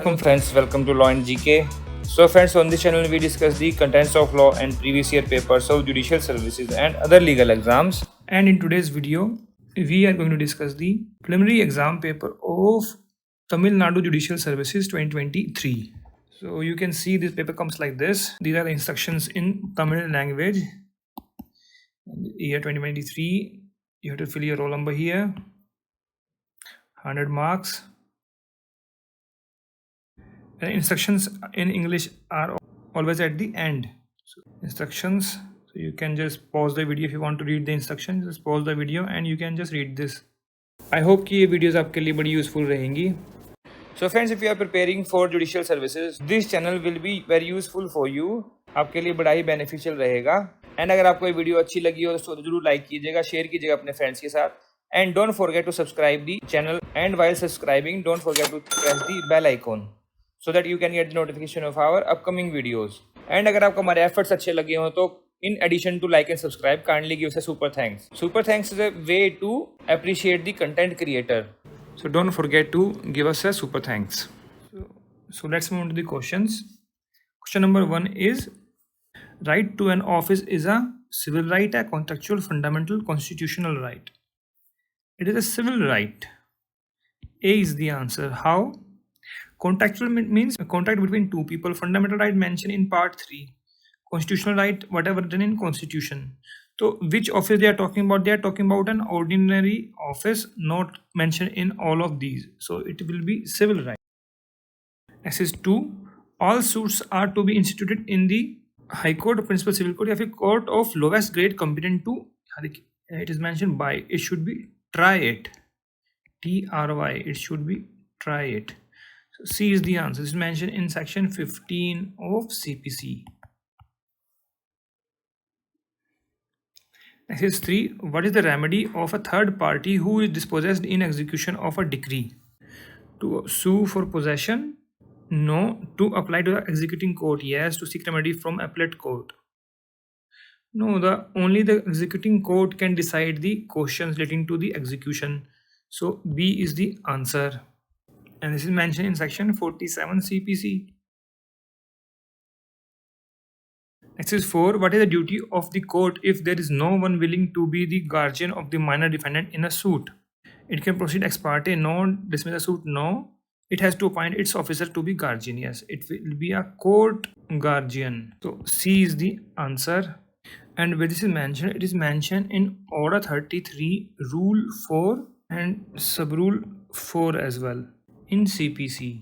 Welcome friends, welcome to Law and GK. So friends, on this channel we discuss the contents of law and previous year papers of judicial services and other legal exams. And in today's video, we are going to discuss the preliminary exam paper of TAMILNADU Judicial Services 2023. So you can see this paper comes like this. These are the instructions in Tamil language. Year 2023, you have to fill your roll number here. 100 marks. And instructions in English are always at the end. So instructions, so you can just pause the video if you want to read the instructions. Just pause the video and you can just read this. I hope कि ये videos आपके लिए बड़ी useful रहेंगी. So friends, if you are preparing for judicial services, this channel will be very useful for you. आपके लिए बड़ा ही beneficial रहेगा. And अगर आपको ये वीडियो अच्छी लगी हो तो जरूर लाइक कीजिएगा, शेयर कीजिएगा अपने फ्रेंड्स के साथ. And don't forget to subscribe the channel. And while subscribing, don't forget to press the bell icon, so that you can get the notification of our upcoming videos. And अगर आपको हमारे efforts अच्छे लगे हो तो in addition to like and subscribe, kindly give us a super thanks. Super thanks is a way to appreciate the content creator. So don't forget to give us a super thanks. So let's move on to the questions. Question number 1 is, right to an office is a civil right, a contractual, fundamental, constitutional right. It is a civil right. A is the answer. How? Contractual means a contract between two people. Fundamental right mentioned in part 3. Constitutional right, whatever written in constitution. So which office they are talking about? They are talking about an ordinary office, not mentioned in all of these. So it will be civil right. Next is 2. All suits are to be instituted in the High Court or Principal Civil Court, or court of lowest grade competent to, it is mentioned by, it should be try it. TRY, it should be try it. So C is the answer. This is mentioned in section 15 of CPC. Next is 3. What is the remedy of a third party who is dispossessed in execution of a decree? To sue for possession? No. To apply to the executing court? Yes. To seek remedy from appellate court? No. Only the executing court can decide the questions relating to the execution. So B is the answer. And this is mentioned in section 47 CPC. Next is 4. What is the duty of the court if there is no one willing to be the guardian of the minor defendant in a suit? It can proceed ex parte. No. Dismiss the suit. No. It has to appoint its officer to be guardian. Yes. It will be a court guardian. So C is the answer. And where this is mentioned, it is mentioned in Order 33, Rule 4 and Sub-Rule 4 as well in CPC.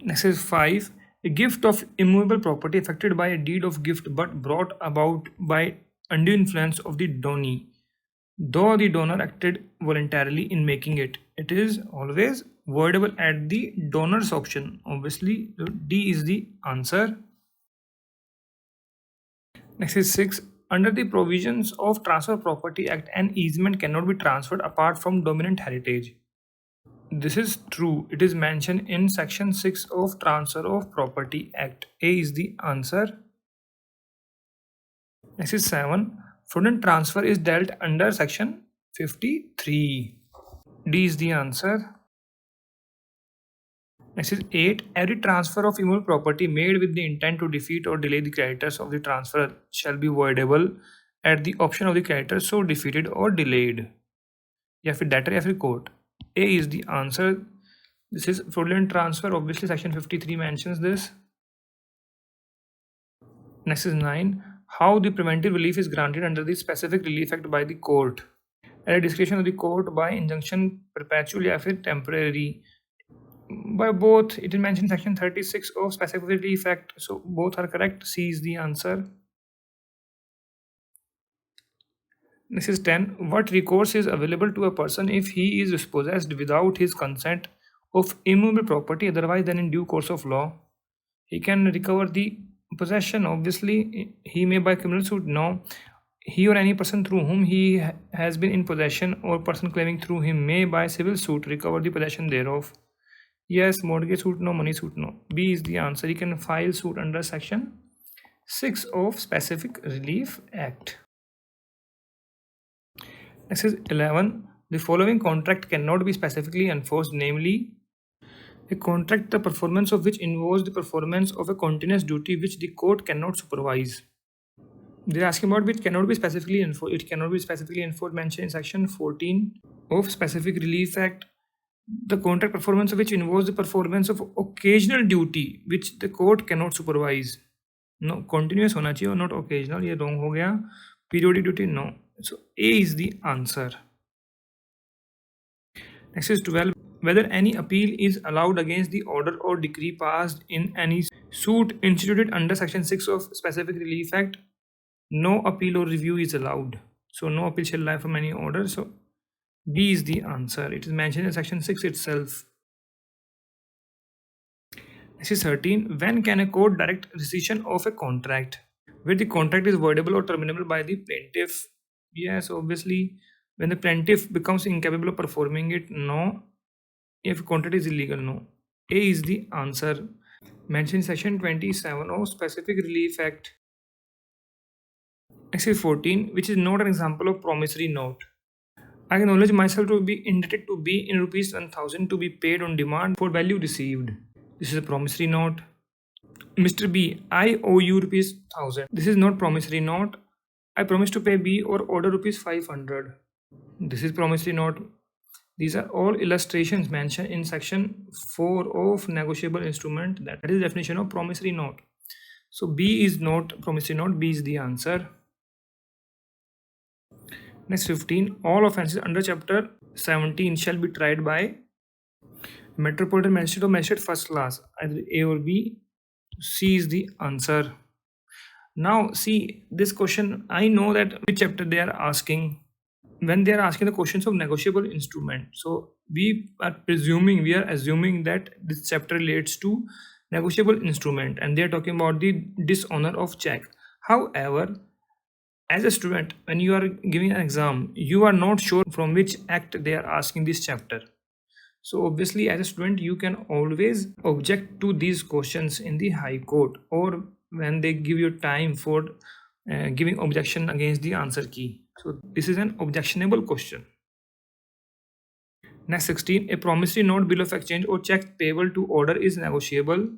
Next is 5. A gift of immovable property affected by a deed of gift but brought about by undue influence of the donee, though the donor acted voluntarily in making it. It is always voidable at the donor's option. Obviously, D is the answer. Next is 6. Under the provisions of Transfer Property Act, an easement cannot be transferred apart from dominant heritage. This is true. It is mentioned in section 6 of Transfer of Property Act. A is the answer. Next is 7. Fraudulent transfer is dealt under section 53. D is the answer. Next is 8. Every transfer of immovable property made with the intent to defeat or delay the creditors of the transfer shall be voidable at the option of the creditor so defeated or delayed. या फिर debtor या फिर court. A is the answer. This is fraudulent transfer. Obviously, section 53 mentions this. Next is 9. How the preventive relief is granted under the specific relief act by the court. At the discretion of the court by injunction, perpetual या फिर temporary. By both, it is mentioned in section 36 of specific relief act. So both are correct. C is the answer. This is 10. What recourse is available to a person if he is dispossessed without his consent of immovable property otherwise than in due course of law? He can recover the possession. Obviously, he may by criminal suit. No. He or any person through whom he has been in possession or person claiming through him may by civil suit recover the possession thereof. Yes. Mortgage suit. No. Money suit. No. B is the answer. He can file suit under section 6 of Specific Relief Act. Next is 11. The following contract cannot be specifically enforced, namely A contract the performance of which involves the performance of a continuous duty which the court cannot supervise. They're asking about which cannot be specifically enforced. It cannot be specifically enforced, mentioned in section 14 of Specific Relief Act. The contract performance of which involves the performance of occasional duty which the court cannot supervise. No, continuous होना चाहिए or not occasional. ये wrong हो गया. Periodic duty, no. So A is the answer. Next is 12. Whether any appeal is allowed against the order or decree passed in any suit instituted under section 6 of Specific Relief Act, no appeal or review is allowed. So no appeal shall lie from any order. So B is the answer. It is mentioned in section 6 itself. Next is 13. When can a court direct rescission of a contract? Where the contract is voidable or terminable by the plaintiff? Yes, obviously. When the plaintiff becomes incapable of performing it, no. If contract is illegal, no. A is the answer. Mentioned in section 27 of Specific Relief Act. Next is 14, which is not an example of promissory note. I acknowledge myself to be indebted to B in rupees 1000 to be paid on demand for value received. This is a promissory note. Mr. B, I owe you rupees 1000. This is not promissory note. I promise to pay B or order rupees 500. This is promissory note. These are all illustrations mentioned in section 4 of negotiable instrument. That is the definition of promissory note. So B is not promissory note. B is the answer. Next 15. All offences under chapter 17 shall be tried by Metropolitan Magistrate or Magistrate First Class, either A or B. C is the answer. Now see this question. I know that which chapter they are asking. When they are asking the questions of negotiable instrument, so we are assuming that this chapter relates to negotiable instrument and they are talking about the dishonor of check. However, as a student, when you are giving an exam, you are not sure from which act they are asking this chapter. So obviously as a student you can always object to these questions in the High Court or when they give you time for giving objection against the answer key. So this is an objectionable question. Next 16. A promissory note, bill of exchange or check payable to order is negotiable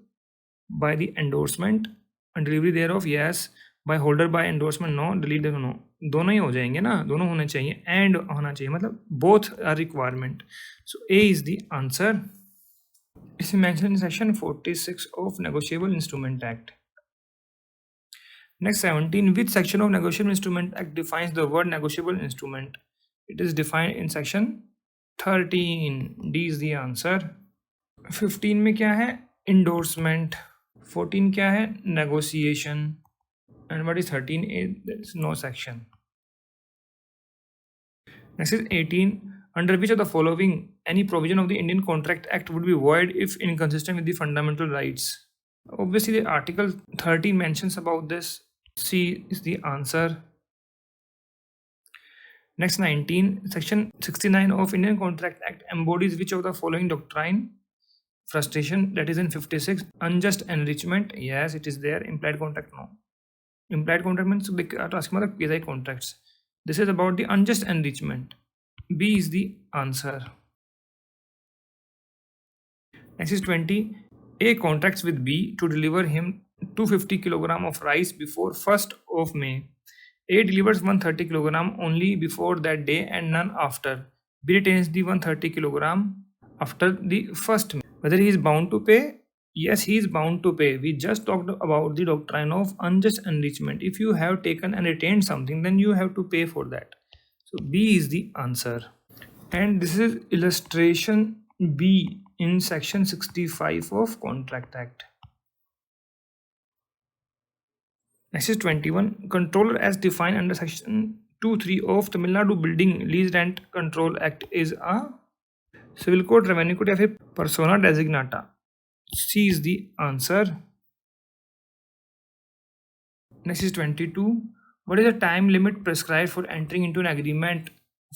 by the endorsement and delivery thereof. Yes. By holder by endorsement, no. Delete the no. दोनों ही हो जाएंगे ना, दोनों होने चाहिए and होना चाहिए, मतलब both are requirement. So A is the answer. It's mentioned in section 46 of Negotiable Instrument Act. Next 17. Which section of Negotiable Instrument Act defines the word negotiable instrument? It is defined in section 13. D is the answer. 15 में क्या है? Endorsement. 14 क्या है? Negotiation. And what is 13A? There is no section. Next is 18. Under which of the following any provision of the Indian Contract Act would be void if inconsistent with the fundamental rights? Obviously the article 13 mentions about this. C is the answer. Next 19. Section 69 of Indian Contract Act embodies which of the following doctrine? Frustration, that is in 56. Unjust enrichment, yes, it is there. Implied contract, no. Implied contract means they are asking about the quasi contracts. This is about the unjust enrichment. B is the answer. Next is 20. A contracts with B to deliver him 250 kg of rice before 1st of May. A delivers 130 kg only before that day and none after. B retains the 130 kg after the 1st May. Whether he is bound to pay? Yes, he is bound to pay. We just talked about the doctrine of unjust enrichment. If you have taken and retained something, then you have to pay for that. So B is the answer. And this is illustration B in section 65 of Contract Act. Next is 21. Controller as defined under section 2(3) of Tamilnadu Building Lease Rent Control Act is a civil court, revenue court या फिर persona designata. C is the answer. Next is 22. What is the time limit prescribed for entering into an agreement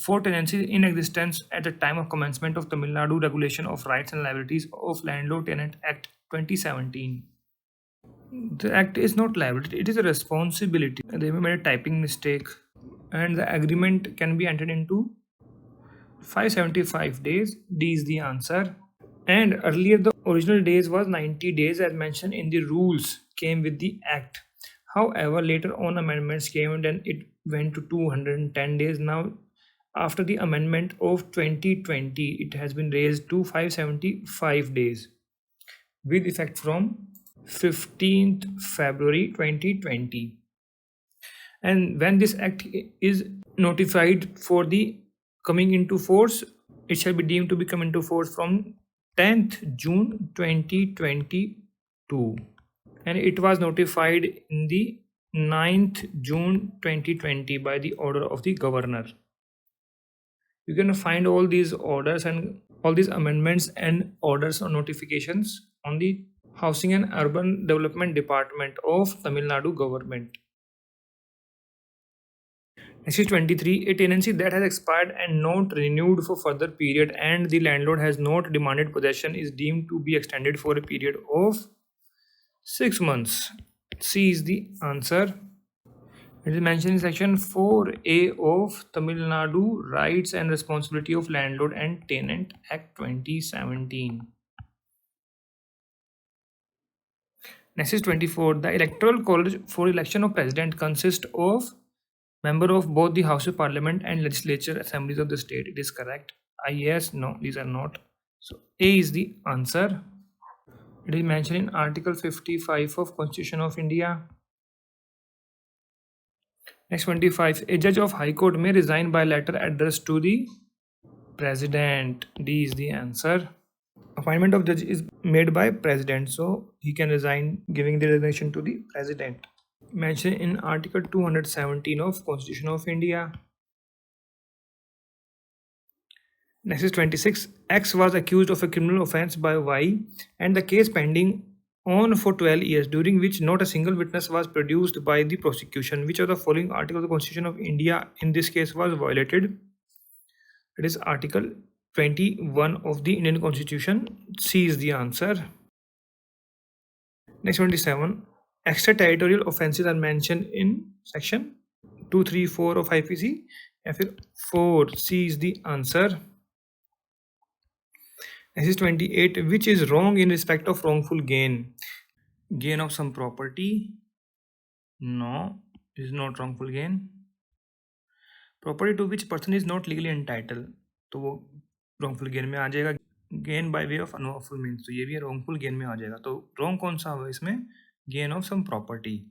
for tenancy in existence at the time of commencement of Tamil Nadu Regulation of Rights and Liabilities of Landlord Tenant Act 2017? The act is not liability, it is a responsibility. They may made a typing mistake and the agreement can be entered into 575 days. D is the answer. And earlier the original days was 90 days as mentioned in the rules came with the act. However, later on amendments came and then it went to 210 days. Now, after the amendment of 2020, it has been raised to 575 days with effect from 15th February 2020. And when this act is notified for the coming into force, it shall be deemed to be come into force from 10th June 2022, and it was notified in the 9th June 2020 by the order of the governor. You can find all these orders and all these amendments and orders or notifications on the Housing and Urban Development Department of Tamil Nadu government. Next is 23. A tenancy that has expired and not renewed for further period and the landlord has not demanded possession is deemed to be extended for a period of 6 months. C is the answer. It is mentioned in section 4A of Tamil Nadu Rights and Responsibility of Landlord and Tenant Act 2017. Next is 24. The Electoral College for election of President consists of member of both the House of Parliament and Legislature Assemblies of the state. It is correct. Yes, no, these are not. So A is the answer. It is mentioned in Article 55 of Constitution of India. Next 25. A judge of High Court may resign by letter addressed to the President. D is the answer. Appointment of judge is made by President, so he can resign, giving the resignation to the President. Mentioned in Article 217 of Constitution of India. Next is 26. X was accused of a criminal offence by Y and the case pending on for 12 years, during which not a single witness was produced by the prosecution. Which of the following article of the Constitution of India in this case was violated? It is Article 21 of the Indian Constitution. C is the answer. Next 27. Extraterritorial offences are mentioned in section 234 of IPC. F4. C is the answer. Next is 28. Which is wrong in respect of wrongful gain? Gain of some property? No, it is not wrongful gain. Property to which person is not legally entitled, तो वो wrongful gain में आ जाएगा. Gain by way of unlawful means, तो ये भी wrongful gain में आ जाएगा. तो wrong कौन सा होगा इसमें? Gain of some property.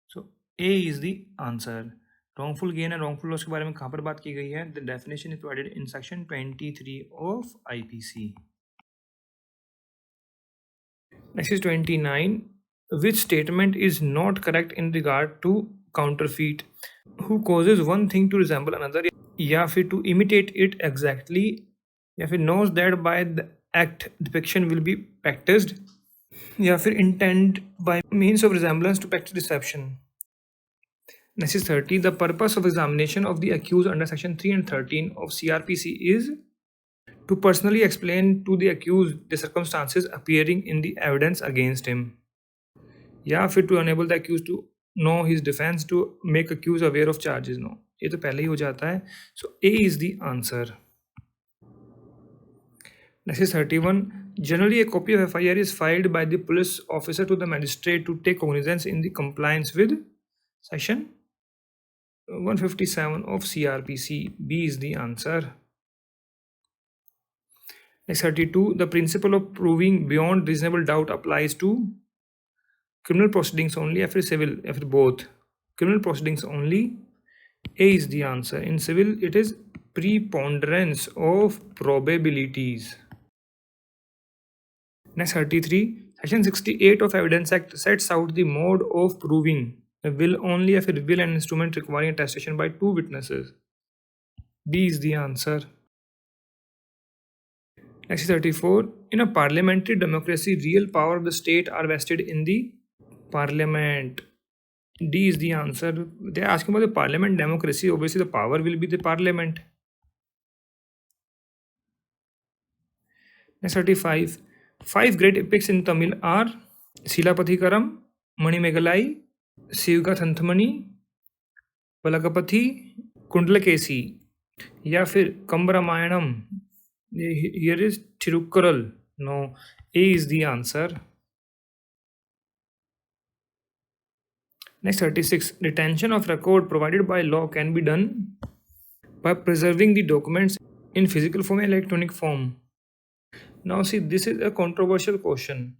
So A is the answer. Wrongful gain and wrongful loss के बारे में कहाँ पर बात की गई है? The definition is provided in section 23 of IPC. Next is 29. Which statement is not correct in regard to counterfeit? Who causes one thing to resemble another, या फिर to imitate it exactly, या फिर knows that by the act depiction will be practiced, या फिर intend by means of resemblance to practice deception. Next is 30. The purpose of examination of the accused under section 3 and 13 of CRPC is to personally explain to the accused the circumstances appearing in the evidence against him, या फिर to enable the accused to know his defense, to make accused aware of charges. No, ये तो पहले ही हो जाता है. So A is the answer. Next is 31. Generally, a copy of FIR is filed by the police officer to the magistrate to take cognizance in the compliance with section 157 of CRPC. B is the answer. Next 32. The principle of proving beyond reasonable doubt applies to criminal proceedings only, या फिर civil, या फिर both? Criminal proceedings only. A is the answer. In civil, it is preponderance of probabilities. Next 33. Section 68 of Evidence Act sets out the mode of proving a will only, या फिर will and instrument requiring attestation by 2 witnesses. B is the answer. Next is 34. In a parliamentary democracy, real power of the state are vested in the parliament. D is the answer. They are asking about the parliament democracy. Obviously, the power will be the parliament. Next 35. 5 great epics in Tamil are Silapatikaram, Manimegalai, Sivgathanthamani, Valakapathi, Kundlakesi, या फिर Kambramayanam. Here is Tirukkural. No, A is the answer. Next 36. Retention of record provided by law can be done by preserving the documents in physical form and electronic form. Now, see, this is a controversial question.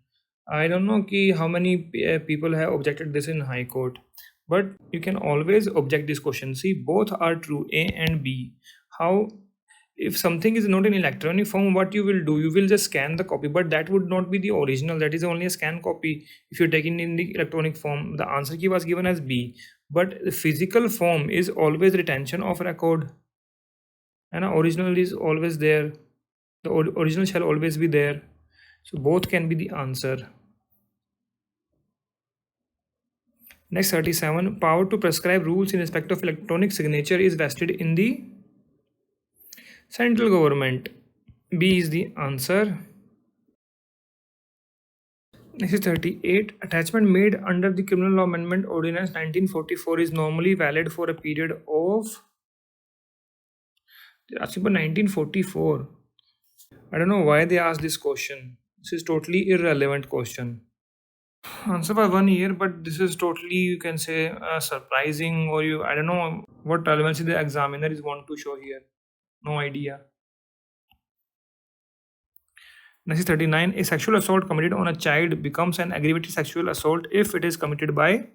I don't know how many people have objected this in High Court, but you can always object this question. See, both are true, A and B. How, if something is not in electronic form, what you will do? You will just scan the copy, but that would not be the original. That is only a scan copy. If you're taking in the electronic form, the answer key was given as B. But the physical form is always retention of record, and original is always there. The original shall always be there. So both can be the answer. Next 37. Power to prescribe rules in respect of electronic signature is vested in the central government. B is the answer. Next is 38. Attachment made under the Criminal Law Amendment Ordinance 1944 is normally valid for a period of. They're asking for 1944. I don't know why they asked this question. This is totally irrelevant question. Answer for 1 year, but this is totally, you can say, surprising, or I don't know what relevancy the examiner is want to show here. No idea. Next is 39. A sexual assault committed on a child becomes an aggravated sexual assault if it is committed by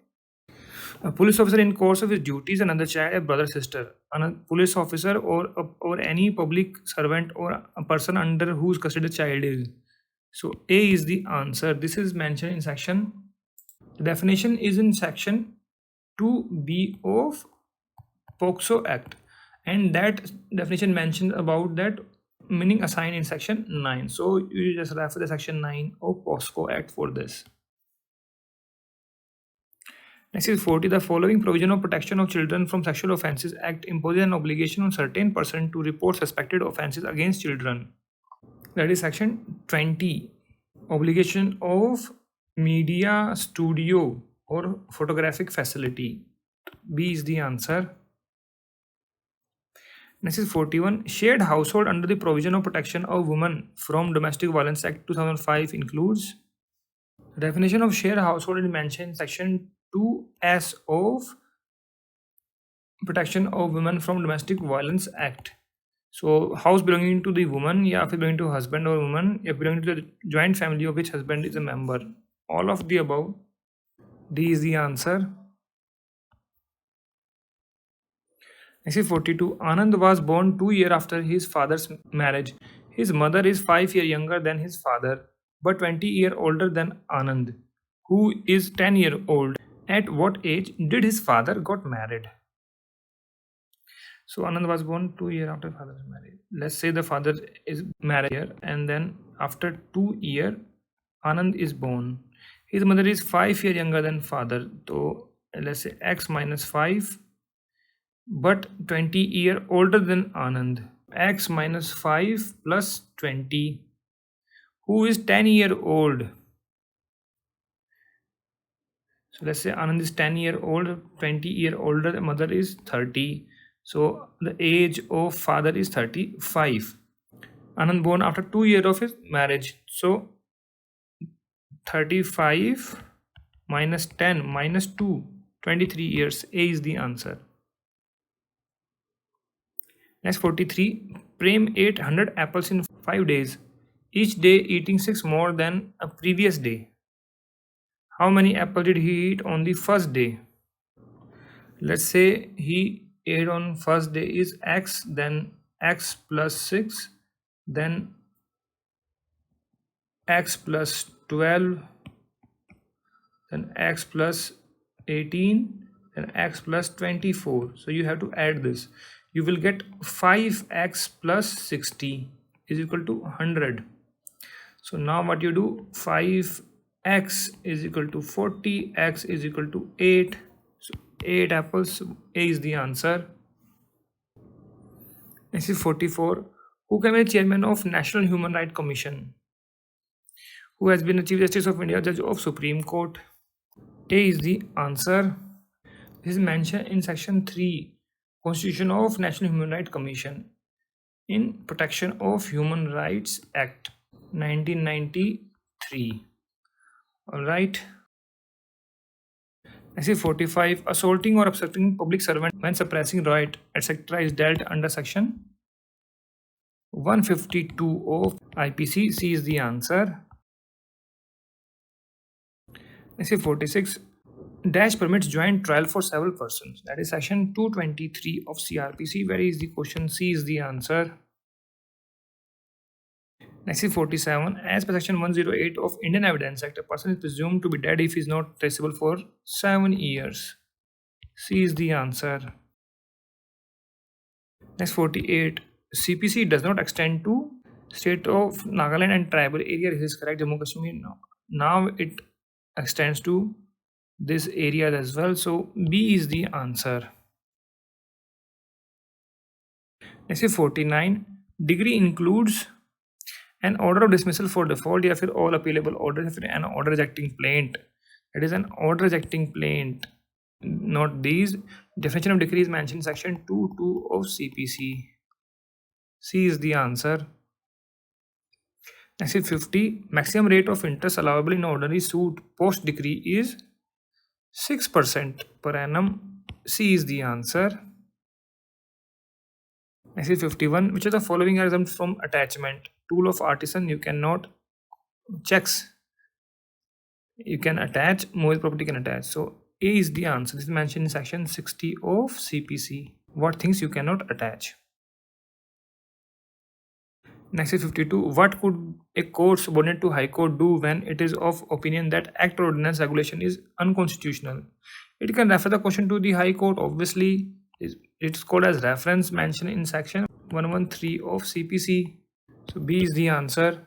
a police officer in course of his duties, another child, a brother, sister, a police officer, or any public servant or a person under whose custody the child is. So A is the answer. This is mentioned in section. The definition is in section 2B of POCSO Act, and that definition mentioned about that meaning assigned in section 9. So you just refer the section 9 of POCSO Act for this. Next is 40. The following provision of protection of children from sexual offences Act imposes an obligation on certain person to report suspected offences against children. That is section 20. Obligation of media studio or photographic facility. B is the answer. Next is 41. Shared household under the provision of protection of women from Domestic Violence Act 2005 includes. The definition of shared household is mentioned in section 2S of Protection of Women from Domestic Violence Act. So house belonging to the woman, if belonging to husband or woman, if belonging to the joint family of which husband is a member. All of the above. D is the answer. Next is 42. Anand was born 2 years after his father's marriage. His mother is 5 years younger than his father, but 20 years older than Anand, who is 10 years old. At what age did his father got married? So Anand was born 2 years after father's marriage. Let's say the father is married here, and then after 2 years, Anand is born. His mother is 5 years younger than father. So let's say x minus 5, but 20 years older than Anand. X minus 5 plus 20. Who is 10 years old? So let's say Anand is 10 years old, 20 years older, the mother is 30. So the age of father is 35. Anand born after 2 years of his marriage. So 35 minus 10 minus 2, 23 years. A is the answer. Next 43. Prem ate 100 apples in 5 days, each day eating 6 more than a previous day. How many apples did he eat on the first day? Let's say he ate on first day is x, then x plus 6, then x plus 12, then x plus 18, then x plus 24. So you have to add this. You will get 5x plus 60 is equal to 100. So now what you do, 5x is equal to 40, x is equal to 8. So 8 apples. A is the answer. Next is 44. Who can be chairman of National Human Rights Commission? Who has been the Chief Justice of India, Judge of Supreme Court? A is the answer. This is mentioned in section 3, Constitution of National Human Rights Commission, in Protection of Human Rights Act. 1993. All right. I see 45. Assaulting or obstructing public servant when suppressing riot, etc. is dealt under section 152 of IPC. C is the answer. I see 46. Dash permits joint trial for several persons. That is section 223 of CRPC. Where is the question? C is the answer. Next is 47. As per section 108 of Indian Evidence Act, a person is presumed to be dead if he is not traceable for 7 years. C is the answer. Next 48. CPC does not extend to state of Nagaland and tribal area. This is correct. Jammu Kashmir now it extends to this area as well. So B is the answer. Next is 49. Degree includes an order of dismissal for default या फिर all appealable orders या फिर an order rejecting plaint. That is an order rejecting plaint. Not these. Definition of degree is mentioned in section 2.2 of CPC. C is the answer. Next is 50. Maximum rate of interest allowable in ordinary suit post decree is 6% per annum. C is the answer. Next is 51. Which of the following are exempt from attachment? Tool of artisan, you cannot. Checks, you can attach. Movable property can attach. So A is the answer. This is mentioned in section 60 of CPC. What things you cannot attach. Next is 52. What could a court subordinate to High Court do when it is of opinion that act or ordinance regulation is unconstitutional? It can refer the question to the High Court. Obviously, it's called as reference, mentioned in section 113 of CPC. So B is the answer.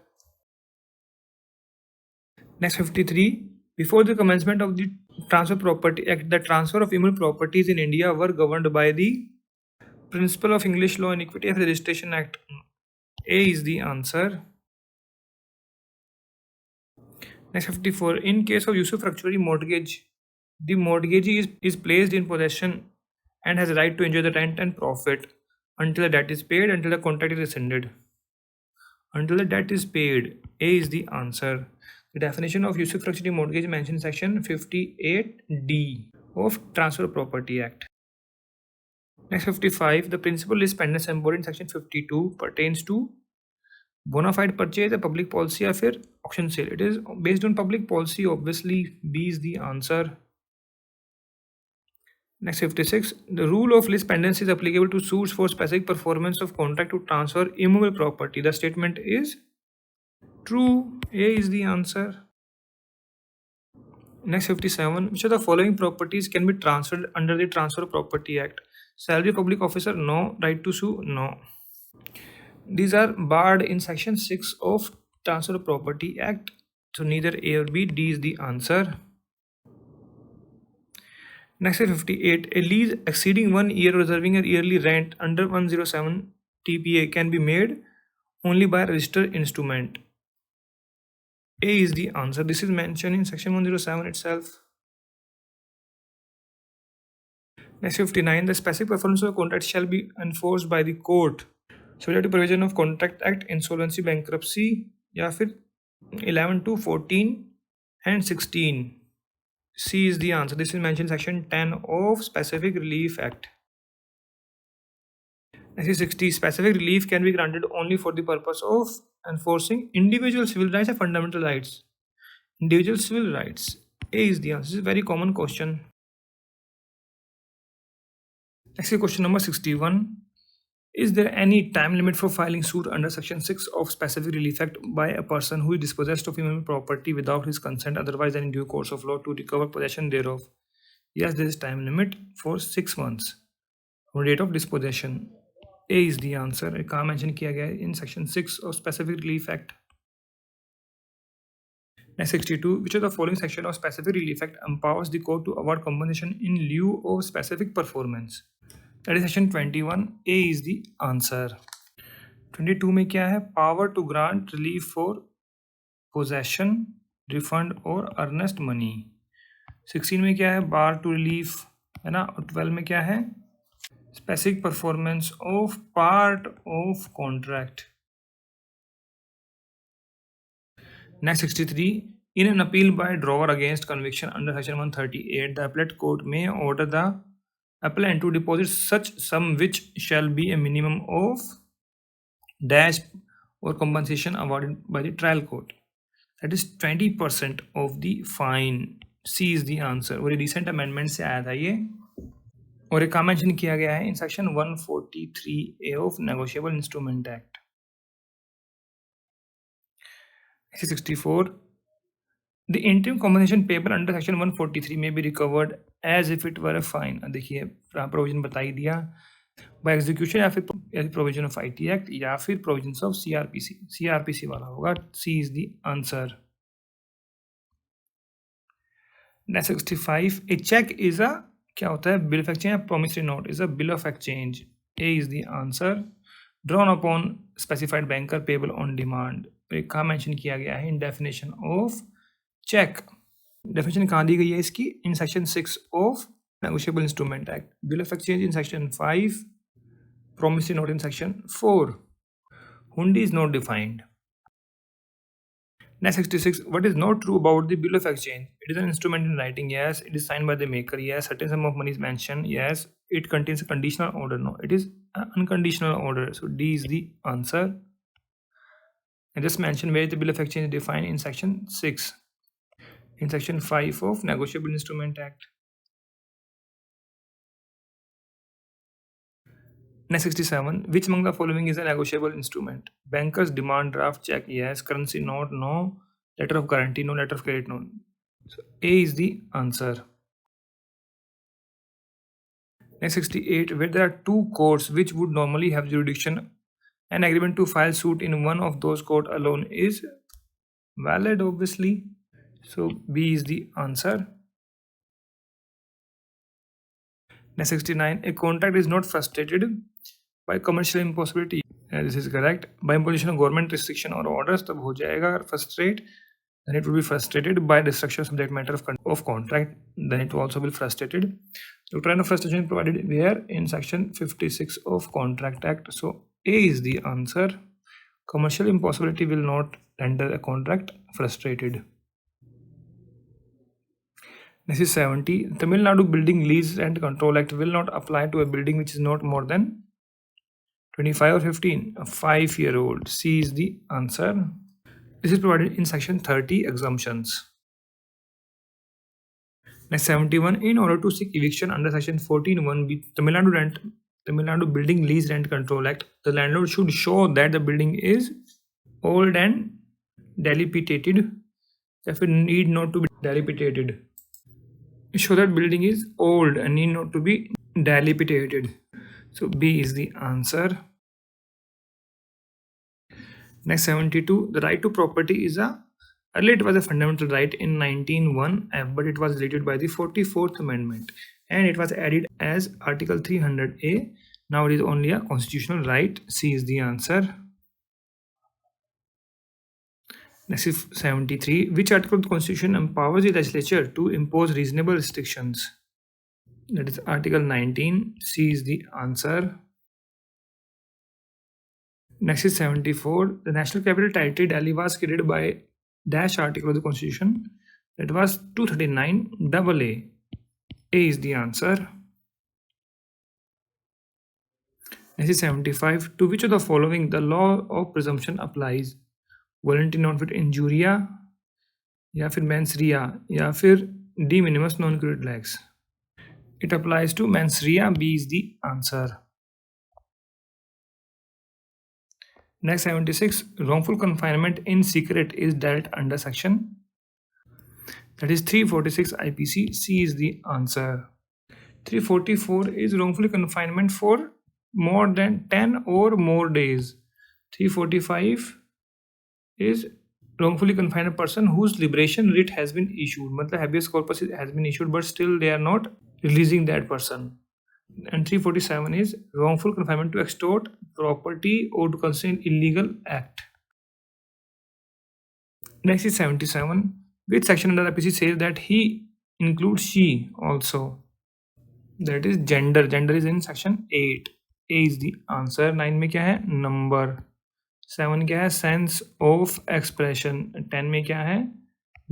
Next 53. Before the commencement of the Transfer Property Act, the transfer of immutable properties in India were governed by the principle of English law and equity of the Registration Act. A is the answer. Next 54. In case of usufructuary mortgage, the mortgagee is placed in possession and has a right to enjoy the rent and profit until the debt is paid, until the contract is rescinded. Until the debt is paid. A is the answer. The definition of usufructuary mortgage mentioned in section 58D of Transfer Property Act. Next 55. The principal list pendants embodied in section 52 pertains to bona fide purchase, a public policy, or फिर auction sale. It is based on public policy. Obviously, B is the answer. Next 56. The rule of list pendency is applicable to suits for specific performance of contract to transfer immovable property. The statement is true. A is the answer. Next 57. Which of the following properties can be transferred under the Transfer Property Act? Salary of public officer? No. Right to sue? No. These are barred in section 6 of Transfer Property Act. So neither A or B. D is the answer. Next is 58. A lease exceeding 1 year reserving a yearly rent under 107 TPA can be made only by a registered instrument. A is the answer. This is mentioned in section 107 itself. Next 59. The specific performance of a contract shall be enforced by the court subject to provision of Contract Act, Insolvency, Bankruptcy या फिर 11 to 14 and 16. C is the answer. This is mentioned in section 10 of Specific Relief Act. Next is 60. Specific relief can be granted only for the purpose of enforcing individual civil rights and fundamental rights. Individual civil rights. A is the answer. This is a very common question. Next is question number 61. Is there any time limit for filing suit under section 6 of Specific Relief Act by a person who is dispossessed of immovable property without his consent otherwise than in due course of law to recover possession thereof? Yes, there is time limit for 6 months from date of dispossession. A is the answer. कहाँ mention किया गया है in section 6 of Specific Relief Act. Next 62. Which of the following section of Specific Relief Act empowers the court to award compensation in lieu of specific performance? That is section 21. A is the answer. 22 में क्या है? Power to grant relief for possession, refund और earnest money. 16 में क्या है? Bar to relief है ना. और 12 में क्या है? Specific performance of part of contract. Next 63. In an appeal by drawer against conviction under section 138, the appellate court may order the appellant to deposit such sum which shall be a minimum of dash or compensation awarded by the trial court. That is 20% of the fine. C is the answer. और ये recent amendment से आया था ये, और एक काम mention किया गया है in section 143A of Negotiable Instrument Act. 64. The interim compensation payable under section 143 may be recovered as if it were a fine. देखिए प्रोविजन बता ही दिया, by execution या फिर provision of IT Act या फिर provisions of CRPC वाला होगा. C is the answer. Next 65. A check is a क्या होता है? Bill of exchange या promissory note is a bill of exchange. A is the answer. Drawn upon specified banker payable on demand. एक कहाँ mention किया गया है in definition of check. Definition कहाँ दी गई है इसकी? In section 6 of Negotiable Instrument Act. Bill of exchange in section 5. Promissory note in section 4. Hundi is not defined. Next 66. What is not true about the bill of exchange? It is an instrument in writing. Yes. It is signed by the maker. Yes. Certain sum of money is mentioned. Yes. It contains a conditional order. No. It is an unconditional order. So D is the answer. I just mentioned where the bill of exchange is defined in section 6. In section 5 of Negotiable Instrument Act. Next 67. Which among the following is a negotiable instrument? Banker's demand draft check. Yes. Currency note. No. Letter of guarantee. No. Letter of credit. No. So A is the answer. Next 68. Where there are two courts which would normally have jurisdiction, an agreement to file suit in one of those courts alone is valid, obviously. So B is the answer. Next 69. A contract is not frustrated by commercial impossibility. This is correct. By imposition of government restriction or orders, तब हो जाएगा frustrate. Then it will be frustrated by destruction of subject matter of contract. Then it will also be frustrated. Doctrine of frustration is provided where? In section 56 of Contract Act. So A is the answer. Commercial impossibility will not render a contract frustrated. This is 70. Tamilnadu Building Lease and Control Act will not apply to a building which is not more than 25 or 15. A 5-year-old. C is the answer. This is provided in section 30 exemptions. Next 71. In order to seek eviction under section 14(1) Tamilnadu Building Lease Rent Control Act, the landlord should show that the building is old and dilapidated. If it need not to be dilapidated. Show that building is old and need not to be dilapidated. So B is the answer. Next 72. The right to property is earlier it was a fundamental right in 1901, but it was deleted by the 44th Amendment and it was added as Article 300A. Now it is only a constitutional right. C is the answer. Next is 73. Which article of the Constitution empowers the legislature to impose reasonable restrictions? That is Article 19. C is the answer. Next is 74. The National Capital Territory Delhi was created by dash article of the Constitution. That was 239 AA. A is the answer. Next is 75. To which of the following the law of presumption applies? Voluntary non-fit injuria या फिर mens rea या फिर de minimis non curat lex. It applies to mens rea. B is the answer. Next 76. Wrongful confinement in secret is dealt under section. That is 346 IPC. C is the answer. 344 is wrongful confinement for more than 10 or more days. 345 is wrongfully confined a person whose liberation writ has been issued. मतलब habeas corpus has been issued but still they are not releasing that person. And 347 is wrongful confinement to extort property or to conceal illegal act. Next is 77. Which section under the IPC says that he includes she also? That is gender. Gender is in section 8. A is the answer. 9 में क्या है? Number. 7 क्या है? Sense of expression. 10 में क्या है?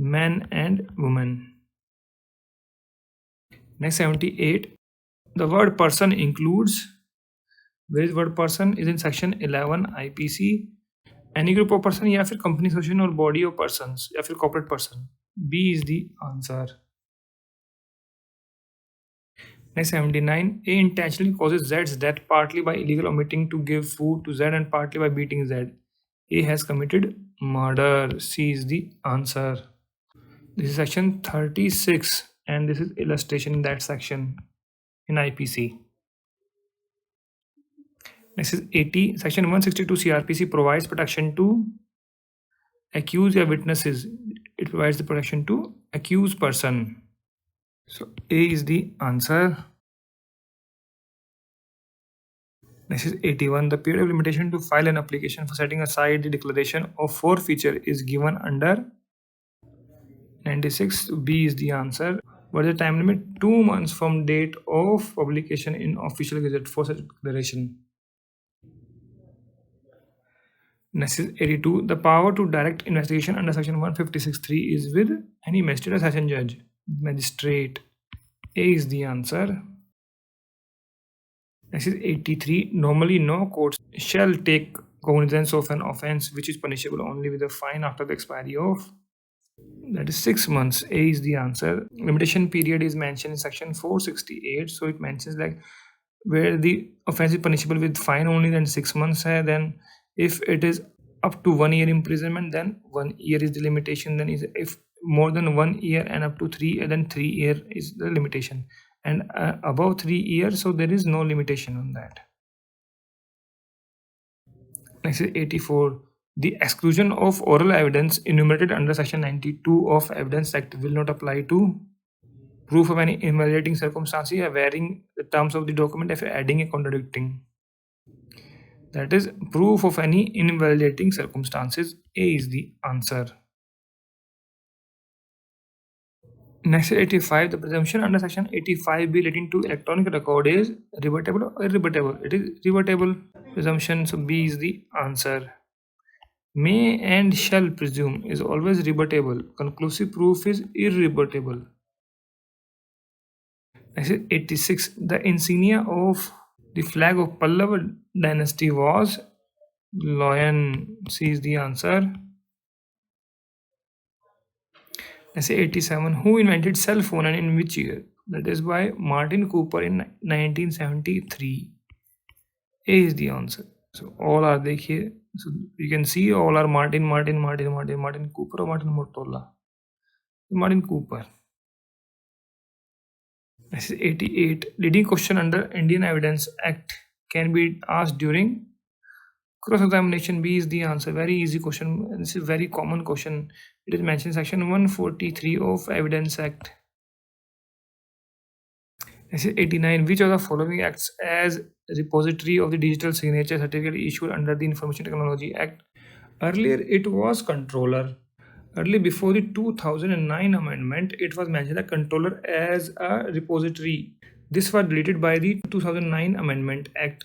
Man and women. Next 78, the word person includes, where is word person is in section 11 IPC, any group of person या फिर company, association और body of persons या फिर corporate person. B is the answer. Next 79, A intentionally causes Z's death partly by illegal omitting to give food to Z and partly by beating Z. A has committed murder. C is the answer. This is section 36 and this is illustration in that section in IPC. Next is 80, section 162 CRPC provides protection to accused or witnesses. It provides the protection to accused person. So A is the answer. Next is 81. The period of limitation to file an application for setting aside the declaration of forfeiture is given under 96. B is the answer. What is the time limit? 2 months from date of publication in official gazette for such declaration. Next is 82. The power to direct investigation under section 156(3) is with any magistrate or session judge. Magistrate. A is the answer. Next is 83. Normally, no court shall take cognizance of an offence which is punishable only with a fine after the expiry of, that is 6 months. A is the answer. Limitation period is mentioned in section 468. So it mentions like where the offence is punishable with fine only, then 6 months hai. Then if it is up to 1 year imprisonment, then 1 year is the limitation. Then is if more than 1 year and up to 3 years, then 3 year is the limitation. And above 3 years, so there is no limitation on that. Next is 84. The exclusion of oral evidence enumerated under section 92 of Evidence Act will not apply to proof of any invalidating circumstances or varying the terms of the document if adding or contradicting. That is proof of any invalidating circumstances. A is the answer. Next is 85. The presumption under section 85B relating to electronic record is rebuttable or irrebuttable? It is rebuttable presumption, so B is the answer. May and shall presume is always rebuttable. Conclusive proof is irrebuttable. Next is 86. The insignia of the flag of Pallava dynasty was lion. C is the answer. Next is 87. Who invented cell phone and in which year? That is by Martin Cooper in 1973. A is the answer. So all are देखिए. So you can see all are Martin Cooper or Martin Mottola. Martin Cooper. This is 88. Leading question under Indian Evidence Act can be asked during cross-examination. B is the answer. Very easy question. This is a very common question. It is mentioned in section 143 of Evidence Act. This is 89. Which of the following acts as repository of the digital signature certificate issued under the Information Technology Act? Earlier it was controller. Earlier, before the 2009 amendment, it was mentioned that controller as a repository. This was deleted by the 2009 Amendment Act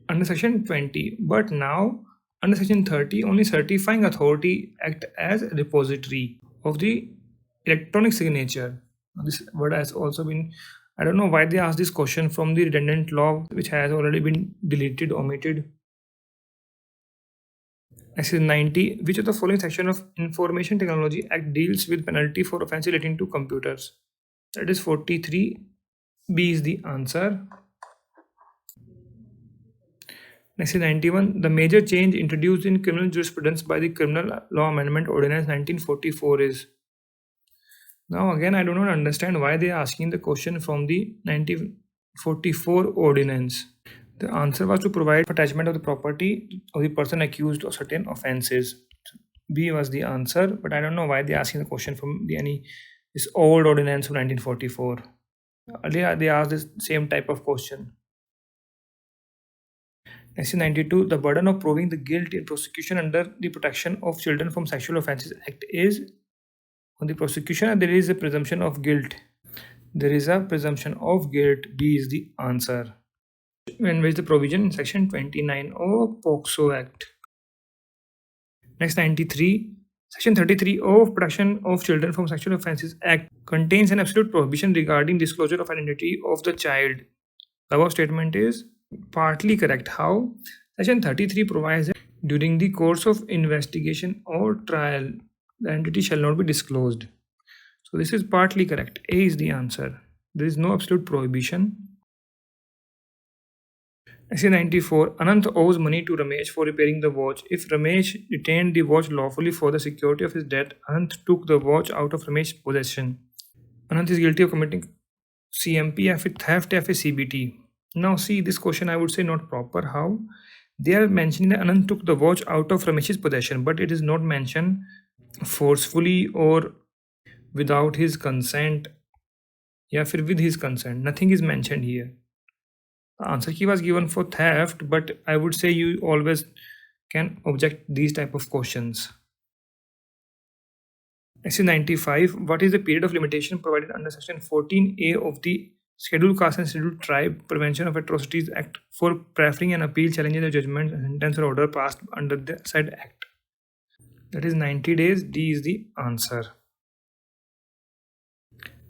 under section 20. But now, under section 30, only certifying authority act as a repository of the electronic signature. This word has also been, I don't know why they asked this question from the redundant law, which has already been deleted, omitted. Next is 90. Which of the following section of Information Technology Act deals with penalty for offence relating to computers? That is 43. B is the answer. Next is 91. The major change introduced in criminal jurisprudence by the Criminal Law Amendment Ordinance 1944 is. Now again, I do not understand why they are asking the question from the 1944 Ordinance. The answer was to provide attachment of the property of the person accused of certain offences. B was the answer, but I don't know why they're asking the question from this old ordinance of 1944. Earlier they asked the same type of question. Next is 92. The burden of proving the guilt in prosecution under the Protection of Children from Sexual Offences Act is on the prosecution, and there is a presumption of guilt. There is a presumption of guilt. B is the answer. When was the provision in section 29 of POCSO Act? Next 93. Section 33 of Protection of Children from Sexual Offences Act contains an absolute prohibition regarding disclosure of identity of the child. The above statement is partly correct. How? Section 33 provides that during the course of investigation or trial, the identity shall not be disclosed. So this is partly correct. A is the answer. There is no absolute prohibition. Section 94. Anant owes money to Ramesh for repairing the watch. If Ramesh retained the watch lawfully for the security of his debt, Anant took the watch out of Ramesh's possession. Anant is guilty of committing CMP, theft, CBT. Now see, this question I would say not proper. How? They are mentioning that Anant took the watch out of Ramesh's possession, but it is not mentioned forcefully or without his consent. With his consent. Nothing is mentioned here. The answer key was given for theft, but I would say you always can object these type of questions. Section 95. What is the period of limitation provided under Section 14A of the Scheduled Caste and Scheduled Tribe Prevention of Atrocities Act for preferring an appeal challenging the judgment, sentence or order passed under the said act? That is 90 days. D is the answer.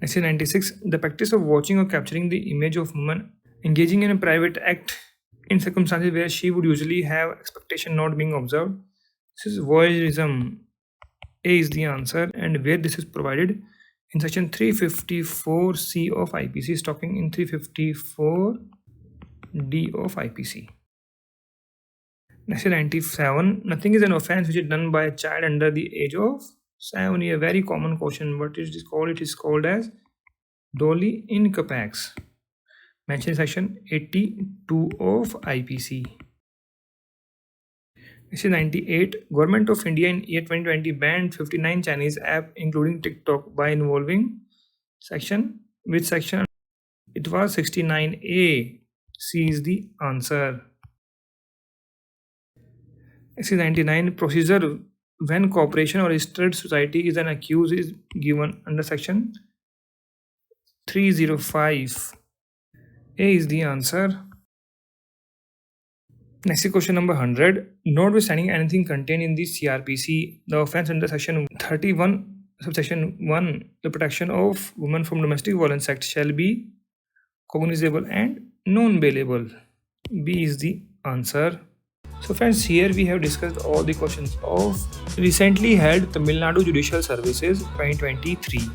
Section 96. The practice of watching or capturing the image of woman engaging in a private act in circumstances where she would usually have expectation not being observed. This is voyeurism. A is the answer, and where this is provided in section 354C of IPC, stalking in 354D of IPC. Next 97. Nothing is an offense which is done by a child under the age of 7 years. Very common question. What it is called? It is called as Dolly Incapax. Mentioned in section 82 of IPC. Section 98. Government of India in year 2020 banned 59 Chinese apps including TikTok by involving section. Which section? It was 69A. C is the answer. Section 99. Procedure when corporation or registered society is an accused is given under section 305. A is the answer. Next question number 100. Notwithstanding anything contained in the CRPC, the offense under section 31, subsection 1, the protection of women from domestic violence act shall be cognizable and non-bailable. B is the answer. So friends, here we have discussed all the questions of recently held Tamilnadu Judicial Services 2023.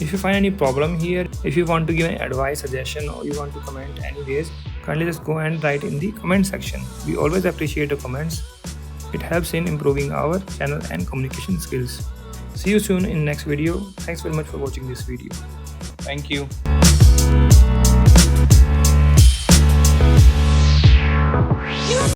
If you find any problem here, if you want to give any advice, suggestion, or you want to comment anyways, kindly just go and write in the comment section. We always appreciate the comments. It helps in improving our channel and communication skills. See you soon in next video. Thanks very much for watching this video. Thank you.